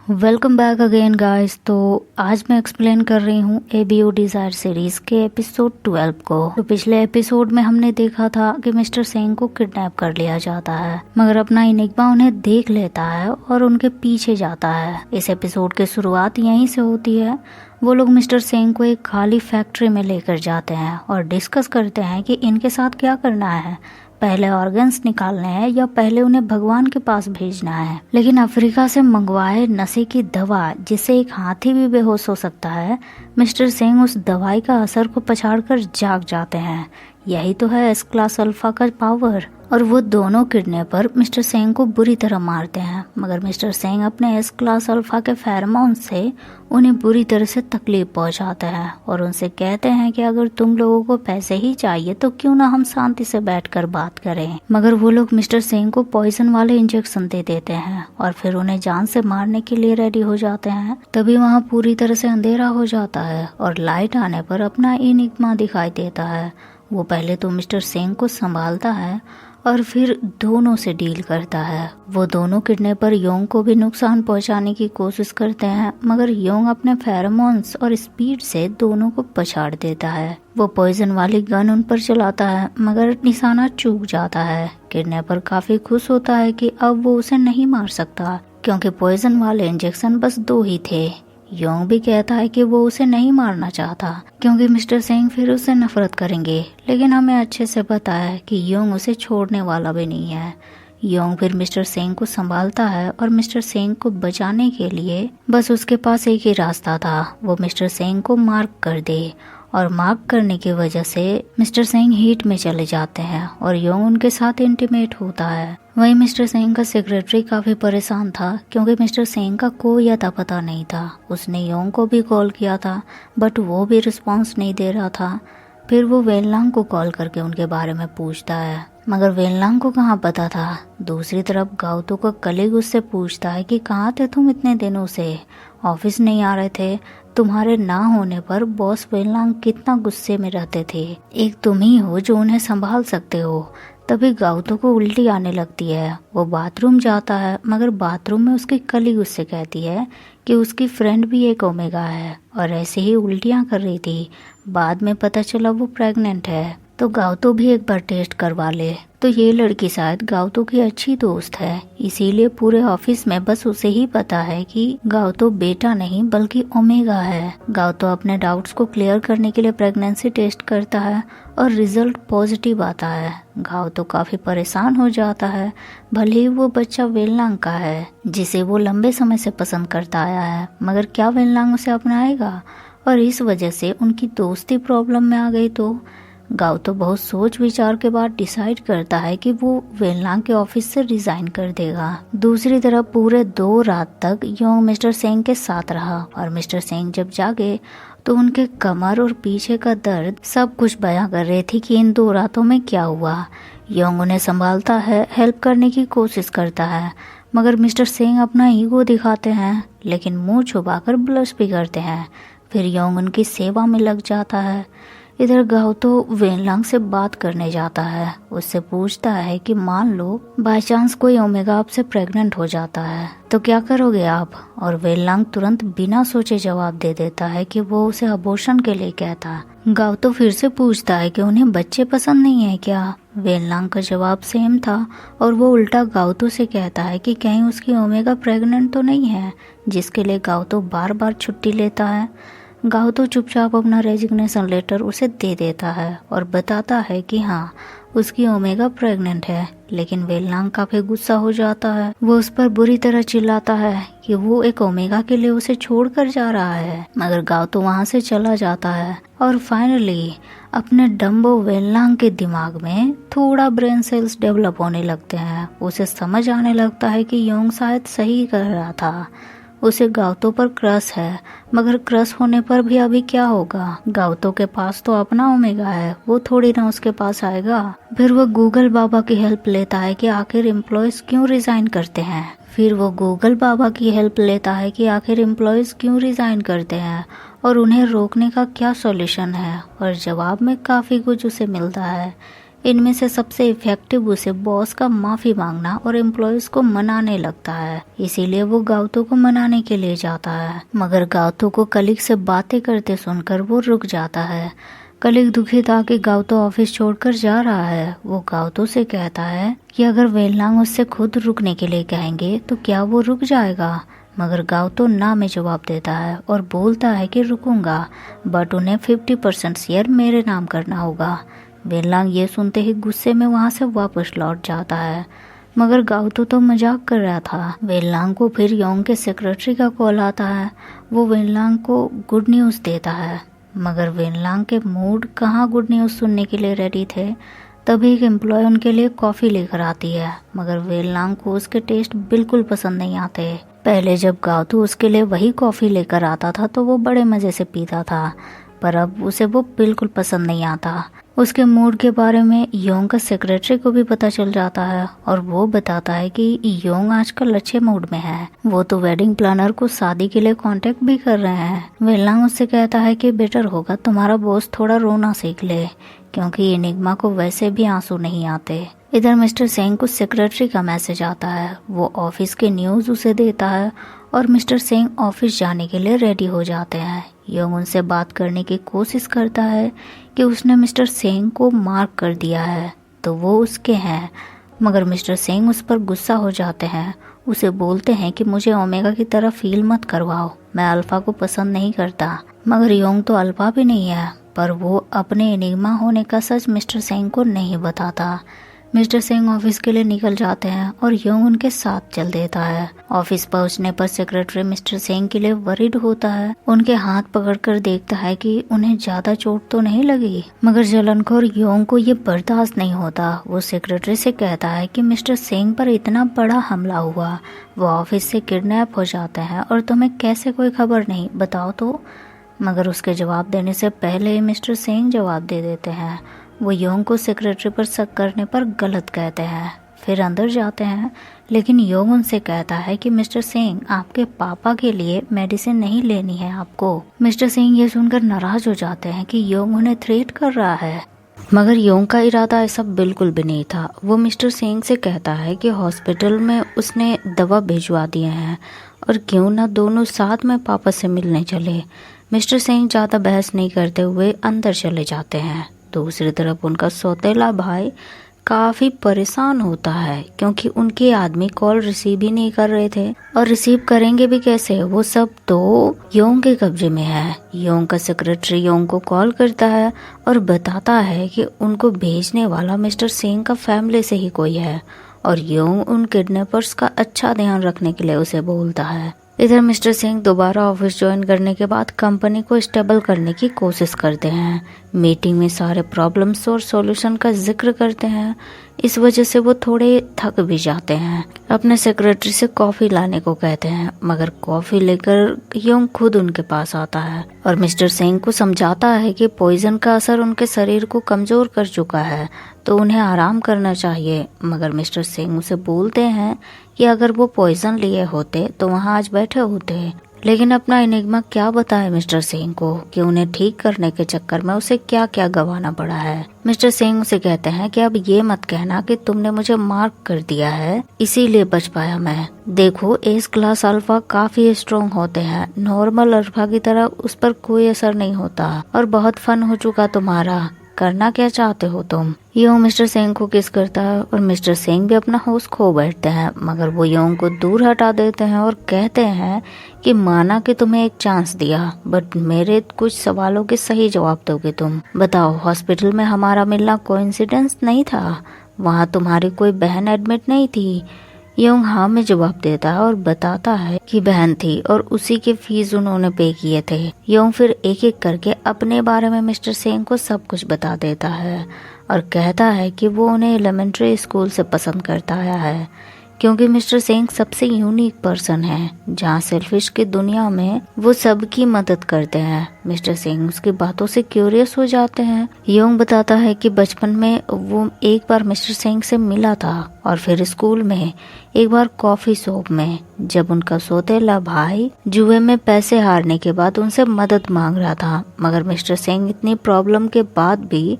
Welcome back again guys. तो आज मैं एक्सप्लेन कर रही हूँ ABO डिजायर सीरीज के एपिसोड 12 को। तो पिछले एपिसोड में हमने देखा था कि मिस्टर सेंग को किडनैप कर लिया जाता है, मगर अपना इनिग्मा उन्हें देख लेता है और उनके पीछे जाता है। इस एपिसोड की शुरुआत यहीं से होती है। वो लोग मिस्टर सेंग को एक खाली फैक्ट्री में लेकर जाते हैं और डिस्कस करते हैं कि इनके साथ क्या करना है, पहले ऑर्गन्स निकालने हैं या पहले उन्हें भगवान के पास भेजना है। लेकिन अफ्रीका से मंगवाए नशे की दवा जिससे एक हाथी भी बेहोश हो सकता है, मिस्टर सिंह उस दवाई का असर को पछाड़कर जाग जाते हैं। यही तो है एस क्लास अल्फा का पावर। और वो दोनों किडनैपर मिस्टर सिंह को बुरी तरह मारते हैं, मगर मिस्टर सिंह अपने एस क्लास अल्फा के फेरोमोन से उन्हें बुरी तरह से तकलीफ पहुंचाते हैं और उनसे कहते हैं कि अगर तुम लोगों को पैसे ही चाहिए तो क्यों ना हम शांति से बैठकर बात करें। मगर वो लोग मिस्टर सिंह को पॉइजन वाले इंजेक्शन दे देते हैं और फिर उन्हें जान से मारने के लिए रेडी हो जाते हैं। तभी वहाँ पूरी तरह से अंधेरा हो जाता है और लाइट आने पर अपना इनिग्मा दिखाई देता है। वो पहले तो मिस्टर सिंह को संभालता है और फिर दोनों से डील करता है। वो दोनों किडनैपर योंग को भी नुकसान पहुंचाने की कोशिश करते हैं, मगर योंग अपने फेरोमोन्स और स्पीड से दोनों को पछाड़ देता है। वो पॉइजन वाली गन उन पर चलाता है, मगर निशाना चूक जाता है। किडनैपर काफी खुश होता है कि अब वो उसे नहीं मार सकता, क्योंकि पॉइजन वाले इंजेक्शन बस 2 ही थे। योंग भी कहता है कि वो उसे नहीं मारना चाहता, क्योंकि मिस्टर सिंह फिर उससे नफरत करेंगे। लेकिन हमें अच्छे से पता है कि योंग उसे छोड़ने वाला भी नहीं है। योंग फिर मिस्टर सिंह को संभालता है और मिस्टर सिंह को बचाने के लिए बस उसके पास एक ही रास्ता था, वो मिस्टर सिंह को मार्क कर दे। और मार्क करने की वजह से मिस्टर सिंह हीट में चले जाते हैं और योंग उनके साथ इंटीमेट होता है। वहीं मिस्टर सिंह का सेक्रेटरी काफी परेशान था, क्योंकि मिस्टर सिंह का कोई अता पता नहीं था। उसने योंग को भी कॉल किया था, बट वो भी रिस्पॉन्स नहीं दे रहा था। फिर वो वेनलांग को कॉल करके उनके बारे में पूछता है, मगर वेनलांग को कहाँ पता था। दूसरी तरफ गाउतो का कलीग उससे पूछता है कि कहाँ थे तुम इतने दिनों से, ऑफिस नहीं आ रहे थे। तुम्हारे ना होने पर बॉस वेनलांग कितना गुस्से में रहते थे। एक तुम ही हो जो उन्हें संभाल सकते हो। तभी गाउतो को उल्टी आने लगती है। वो बाथरूम जाता है, मगर बाथरूम में उसकी कलीग उससे कहती है कि उसकी फ्रेंड भी एक ओमेगा है और ऐसे ही उल्टियाँ कर रही थी। बाद में पता चला वो प्रेग्नेंट है, तो गाउतो भी एक बार टेस्ट करवा ले। तो ये लड़की शायद गाउतो की अच्छी दोस्त है, इसीलिए पूरे ऑफिस में बस उसे ही पता है कि गाउतो बेटा नहीं बल्कि ओमेगा है। गाउतो अपने डाउट्स को क्लियर करने के लिए प्रेगनेंसी टेस्ट करता है और रिजल्ट पॉजिटिव आता है। गाउतो काफी परेशान हो जाता है, भले ही वो बच्चा वेनलांग का है जिसे वो लंबे समय से पसंद करता आया है, मगर क्या वेनलांग उसे अपनाएगा? और इस वजह से उनकी दोस्ती प्रॉब्लम में आ गई। तो गाउतो बहुत सोच विचार के बाद डिसाइड करता है कि वो वेनलांग के ऑफिस से रिजाइन कर देगा। दूसरी तरफ पूरे 2 रात तक योंग मिस्टर सिंह के साथ रहा और मिस्टर सिंह जब जागे तो उनके कमर और पीछे का दर्द सब कुछ बयां कर रहे थे कि इन 2 रातों में क्या हुआ। योंग उन्हें संभालता है, हेल्प करने की कोशिश करता है, मगर मिस्टर सिंह अपना ईगो दिखाते हैं, लेकिन मुंह छुपाकर ब्लश भी करते हैं। फिर योंग उनकी सेवा में लग जाता है। इधर गाउतो वेनलांग से बात करने जाता है, उससे पूछता है कि मान लो बाय चांस कोई ओमेगा आपसे प्रेग्नेंट हो जाता है तो क्या करोगे आप? और वेनलांग तुरंत बिना सोचे जवाब दे देता है कि वो उसे अबॉर्शन के लिए कहता। गाउतो फिर से पूछता है कि उन्हें बच्चे पसंद नहीं है क्या? वेनलांग का जवाब सेम था और वो उल्टा गाउतो से कहता है कि कहीं उसकी ओमेगा प्रेग्नेंट तो नहीं है, जिसके लिए गाउतो बार बार छुट्टी लेता है। गाउतो चुपचाप अपना रेजिग्नेशन लेटर उसे दे देता है और बताता है कि हाँ उसकी ओमेगा प्रेग्नेंट है। लेकिन वेनलांग काफी गुस्सा हो जाता है, वो उस पर बुरी तरह चिल्लाता है कि वो एक ओमेगा के लिए उसे छोड़कर जा रहा है, मगर गाउतो वहाँ से चला जाता है। और फाइनली अपने डम्बो वेनलांग के दिमाग में थोड़ा ब्रेन सेल्स डेवलप होने लगते हैं। उसे समझ आने लगता है कि योंग शायद सही कर रहा था, उसे गाउतो पर क्रश है, मगर क्रश होने पर भी अभी क्या होगा? गाउतो के पास तो अपना ओमेगा है, वो थोड़ी ना उसके पास आएगा। फिर वो गूगल बाबा की हेल्प लेता है कि आखिर एम्प्लॉयज क्यों रिजाइन करते हैं। और उन्हें रोकने का क्या सॉल्यूशन है, और जवाब में काफी कुछ उसे मिलता है। इनमें से सबसे इफेक्टिव उसे बॉस का माफी मांगना और एम्प्लॉयज को मनाने लगता है। इसीलिए वो गाउतो को मनाने के लिए जाता है, मगर गाउतो को कलीग से बातें करते सुनकर वो रुक जाता है। कलीग दुखी था कि गाउतो ऑफिस छोड़कर जा रहा है। वो गाउतो से कहता है कि अगर वेनलांग उससे खुद रुकने के लिए कहेंगे तो क्या वो रुक जाएगा, मगर गाउतो ना में जवाब देता है और बोलता है कि रुकूंगा, बट उन्हें 50% शेयर मेरे नाम करना होगा। वेनलांग ये सुनते ही गुस्से में वहाँ से वापस लौट जाता है, मगर गाउतो तो मजाक कर रहा था। वेनलांग को फिर योंग के सेक्रेटरी का कॉल आता है। वो वेनलांग को गुड न्यूज़ देता है, मगर वेनलांग के मूड कहाँ गुड न्यूज़ सुनने के लिए रेडी थे। तभी एक एम्प्लॉय उनके लिए कॉफ़ी लेकर आती है, मगर वेनलांग को उसके टेस्ट बिल्कुल पसंद नहीं आते। पहले जब गाउतो उसके लिए वही कॉफ़ी लेकर आता था तो वो बड़े मज़े से पीता था, पर अब उसे वो बिल्कुल पसंद नहीं आता। उसके मूड के बारे में योंग का सेक्रेटरी को भी पता चल जाता है और वो बताता है कि योंग आजकल अच्छे मूड में है। वो तो वेडिंग प्लानर को शादी के लिए कांटेक्ट भी कर रहे हैं। वेनलांग उससे कहता है कि बेटर होगा तुम्हारा बॉस थोड़ा रोना सीख ले, क्योंकि एनिग्मा को वैसे भी आंसू नहीं आते। इधर मिस्टर सेंग को सेक्रेटरी का मैसेज आता है। वो ऑफिस के न्यूज़ उसे देता है और मिस्टर सेंग ऑफिस जाने के लिए रेडी हो जाते हैं। योंग उनसे बात करने की कोशिश करता है कि उसने मिस्टर सेंग को मार्क कर दिया है तो वो उसके हैं, मगर मिस्टर सेंग उस पर गुस्सा हो जाते हैं। उसे बोलते हैं कि मुझे ओमेगा की तरह फील मत करवाओ, मैं अल्फा को पसंद नहीं करता। मगर योंग तो अल्फा भी नहीं है, पर वो अपने एनिग्मा होने का सच मिस्टर सेंग को नहीं बताता। मिस्टर सिंह ऑफिस के लिए निकल जाते हैं और योंग उनके साथ चल देता है। ऑफिस पहुंचने पर सेक्रेटरी मिस्टर सिंह के लिए वरीड होता है। उनके हाथ पकड़कर देखता है कि उन्हें ज्यादा चोट तो नहीं लगी, मगर जलनखोर योंग को ये बर्दाश्त नहीं होता। वो सेक्रेटरी से कहता है कि मिस्टर सिंह पर इतना बड़ा हमला हुआ, वो ऑफिस से किडनैप हो जाते हैं और तुम्हें कैसे कोई खबर नहीं, बताओ तो। मगर उसके जवाब देने से पहले ही मिस्टर सिंह जवाब दे देते हैं। वो योंग को सेक्रेटरी पर शक करने पर गलत कहते हैं। फिर अंदर जाते हैं, लेकिन योंग उनसे कहता है कि मिस्टर सिंह आपके पापा के लिए मेडिसिन नहीं लेनी है आपको। मिस्टर सिंह ये सुनकर नाराज हो जाते हैं कि योंग उन्हें थ्रेट कर रहा है, मगर योंग का इरादा ऐसा बिल्कुल भी नहीं था। वो मिस्टर सिंह से कहता है कि हॉस्पिटल में उसने दवा भिजवा दिए हैं और क्यों ना दोनों साथ में पापा से मिलने चले। मिस्टर सिंह ज़्यादा बहस नहीं करते हुए अंदर चले जाते हैं। दूसरी तरफ उनका सौतेला भाई काफ़ी परेशान होता है, क्योंकि उनके आदमी कॉल रिसीव ही नहीं कर रहे थे और रिसीव करेंगे भी कैसे, वो सब तो योंग के कब्जे में है। योंग का सेक्रेटरी योंग को कॉल करता है और बताता है कि उनको भेजने वाला मिस्टर सिंह का फैमिली से ही कोई है और योंग उन किडनैपर्स का अच्छा ध्यान रखने के लिए उसे बोलता है। इधर मिस्टर सिंह दोबारा ऑफिस ज्वाइन करने के बाद कंपनी को स्टेबल करने की कोशिश करते हैं। मीटिंग में सारे प्रॉब्लम्स और सॉल्यूशन का जिक्र करते हैं। इस वजह से वो थोड़े थक भी जाते हैं। अपने सेक्रेटरी से कॉफी लाने को कहते हैं, मगर कॉफी लेकर योंग खुद उनके पास आता है और मिस्टर सिंह को समझाता है कि पॉइजन का असर उनके शरीर को कमजोर कर चुका है तो उन्हें आराम करना चाहिए। मगर मिस्टर सिंह उसे बोलते हैं कि अगर वो पॉइजन लिए होते तो वहाँ आज बैठे होते। लेकिन अपना एनिग्मा क्या बताए मिस्टर सिंह को कि उन्हें ठीक करने के चक्कर में उसे क्या क्या गंवाना पड़ा है। मिस्टर सिंह उसे कहते हैं कि अब ये मत कहना कि तुमने मुझे मार्क कर दिया है इसीलिए बच पाया मैं। देखो एस क्लास अल्फा काफी स्ट्रॉन्ग होते हैं, नॉर्मल अल्फा की तरह उस पर कोई असर नहीं होता और बहुत फन हो चुका तुम्हारा, करना क्या चाहते हो तुम। योंग मिस्टर सिंह को किस करता है और मिस्टर सिंह भी अपना होश खो बैठते हैं, मगर वो योंग को दूर हटा देते हैं और कहते हैं कि माना कि तुम्हें एक चांस दिया, बट मेरे कुछ सवालों के सही जवाब दोगे तुम। बताओ हॉस्पिटल में हमारा मिलना कोइंसिडेंस नहीं था, वहाँ तुम्हारी कोई बहन एडमिट नहीं थी। योंग हाँ में जवाब देता है और बताता है कि बहन थी और उसी के फीस उन्होंने पे किए थे। योंग फिर एक एक करके अपने बारे में मिस्टर सिंह को सब कुछ बता देता है और कहता है कि वो उन्हें एलिमेंट्री स्कूल से पसंद करता आया है, क्योंकि मिस्टर सिंह सबसे यूनिक पर्सन है, जहाँ सेल्फिश की दुनिया में वो सबकी मदद करते हैं। मिस्टर सिंह उसकी बातों से क्यूरियस हो जाते हैं। योंग बताता है कि बचपन में वो एक बार मिस्टर सिंह से मिला था और फिर स्कूल में एक बार कॉफी शॉप में, जब उनका सौतेला भाई जुए में पैसे हारने के बाद उनसे मदद मांग रहा था, मगर मिस्टर सिंह इतनी प्रॉब्लम के बाद भी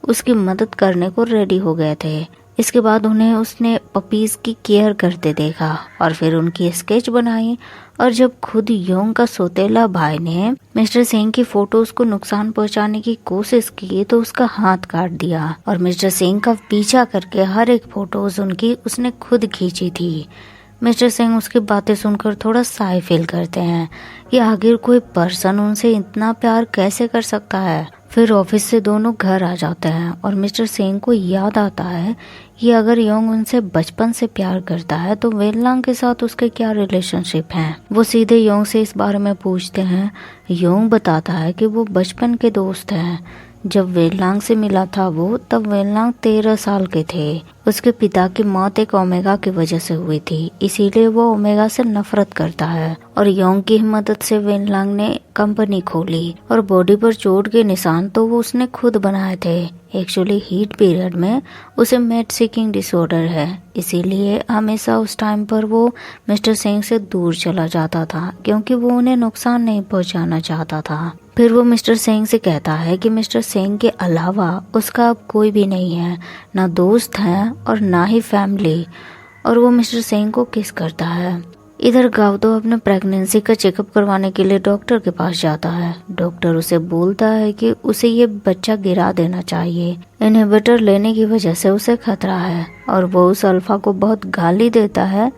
उसकी मदद करने को रेडी हो गए थे। इसके बाद उन्हें उसने पपीज की केयर करते देखा और फिर उनकी स्केच बनाई। और जब खुद योंग का सौतेला भाई ने मिस्टर सिंह की फोटोज को नुकसान पहुंचाने की कोशिश की तो उसका हाथ काट दिया और मिस्टर सिंह का पीछा करके हर एक फोटोज उनकी उसने खुद खींची थी। मिस्टर सिंह उसकी बातें सुनकर थोड़ा साई फील करते हैं कि आखिर कोई पर्सन उनसे इतना प्यार कैसे कर सकता है। फिर ऑफिस से दोनों घर आ जाते हैं और मिस्टर सिंह को याद आता है कि अगर योंग उनसे बचपन से प्यार करता है तो वेनलांग के साथ उसके क्या रिलेशनशिप हैं। वो सीधे योंग से इस बारे में पूछते हैं। योंग बताता है कि वो बचपन के दोस्त हैं। जब वेनलांग से मिला था वो तब वेनलांग 13 साल के थे। उसके पिता की मौत एक ओमेगा की वजह से हुई थी, इसीलिए वो ओमेगा से नफरत करता है। और योंग की मदद से वेनलांग ने कंपनी खोली और बॉडी पर चोट के निशान तो वो उसने खुद बनाए थे। एक्चुअली हीट पीरियड में उसे मेट सीकिंग डिसऑर्डर है, इसीलिए हमेशा उस टाइम पर वो मिस्टर सिंह से दूर चला जाता था क्योंकि वो उन्हें नुकसान नहीं पहुंचाना चाहता था। फिर वो मिस्टर सिंह से कहता है कि मिस्टर सिंह के अलावा उसका अब कोई भी नहीं है, ना दोस्त है और ना ही फैमिली। और वो मिस्टर सिंह को किस करता है। इधर गावतो अपने प्रेगनेंसी का चेकअप करवाने के लिए डॉक्टर के पास जाता है। डॉक्टर उसे बोलता है कि उसे ये बच्चा गिरा देना चाहिए, इनहिबिटर लेने की वजह से उसे खतरा है। और वो उस अल्फा को बहुत गाली देता है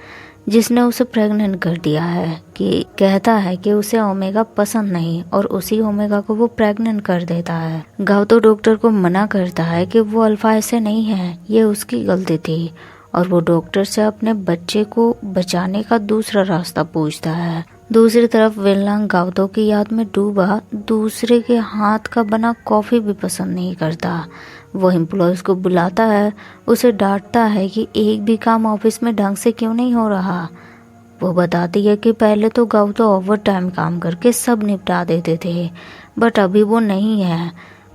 जिसने उसे प्रेग्नेंट कर दिया है, कि कहता है कि उसे ओमेगा पसंद नहीं और उसी ओमेगा को वो प्रेग्नेंट कर देता है। गावतो डॉक्टर को मना करता है कि वो अल्फा ऐसे नहीं है, ये उसकी गलती थी। और वो डॉक्टर से अपने बच्चे को बचाने का दूसरा रास्ता पूछता है। दूसरी तरफ वेनलांग गावतो की याद में डूबा दूसरे के हाथ का बना कॉफी भी पसंद नहीं करता। वो एम्प्लॉयज को बुलाता है, उसे डांटता है कि एक भी काम ऑफिस में ढंग से क्यों नहीं हो रहा। वो बताती है कि पहले तो गावतो ओवर टाइम काम करके सब निपटा देते थे, बट अभी वो नहीं है।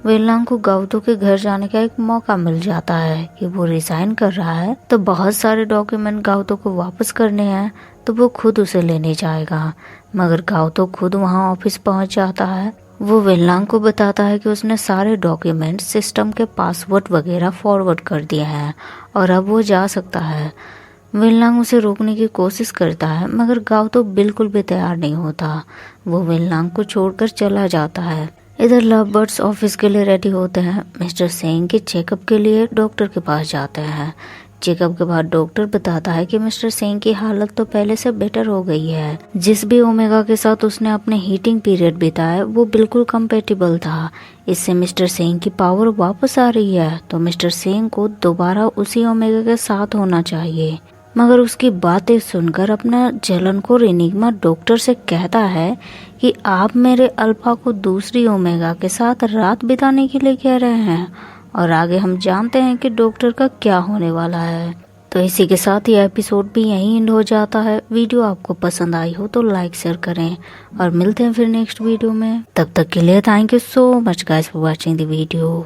वेनलांग को गावतो के घर जाने का एक मौका मिल जाता है कि वो रिजाइन कर रहा है, तो बहुत सारे डॉक्यूमेंट गावतो को वापस करने हैं, तो वो खुद उसे लेने जाएगा। मगर गावतो खुद वहाँ ऑफिस पहुँच जाता है। वो वेनलांग को बताता है कि उसने सारे डॉक्यूमेंट सिस्टम के पासवर्ड वगैरह फॉरवर्ड कर दिए हैं और अब वो जा सकता है। वेनलांग उसे रोकने की कोशिश करता है मगर गावतो बिल्कुल भी तैयार नहीं होता। वो वेनलांग को छोड़कर चला जाता है। इधर लव बर्ड्स ऑफिस के लिए रेडी होते हैं। मिस्टर सिंह के चेकअप के लिए डॉक्टर के पास जाते हैं। चेकअप के बाद डॉक्टर बताता है कि मिस्टर सिंह की हालत तो पहले से बेटर हो गई है। जिस भी ओमेगा के साथ उसने अपने हीटिंग पीरियड बिताया वो बिल्कुल कंपेटेबल था। इससे मिस्टर सिंह की पावर वापस आ रही है, तो मिस्टर सिंह को दोबारा उसी ओमेगा के साथ होना चाहिए। मगर उसकी बातें सुनकर अपना जलन को एनिग्मा डॉक्टर से कहता है कि आप मेरे अल्फा को दूसरी ओमेगा के साथ रात बिताने के लिए कह रहे हैं। और आगे हम जानते हैं कि डॉक्टर का क्या होने वाला है। तो इसी के साथ ये एपिसोड भी यहीं एंड हो जाता है। वीडियो आपको पसंद आई हो तो लाइक शेयर करें और मिलते हैं फिर नेक्स्ट वीडियो में। तब तक के लिए thank you so much guys for watching the video.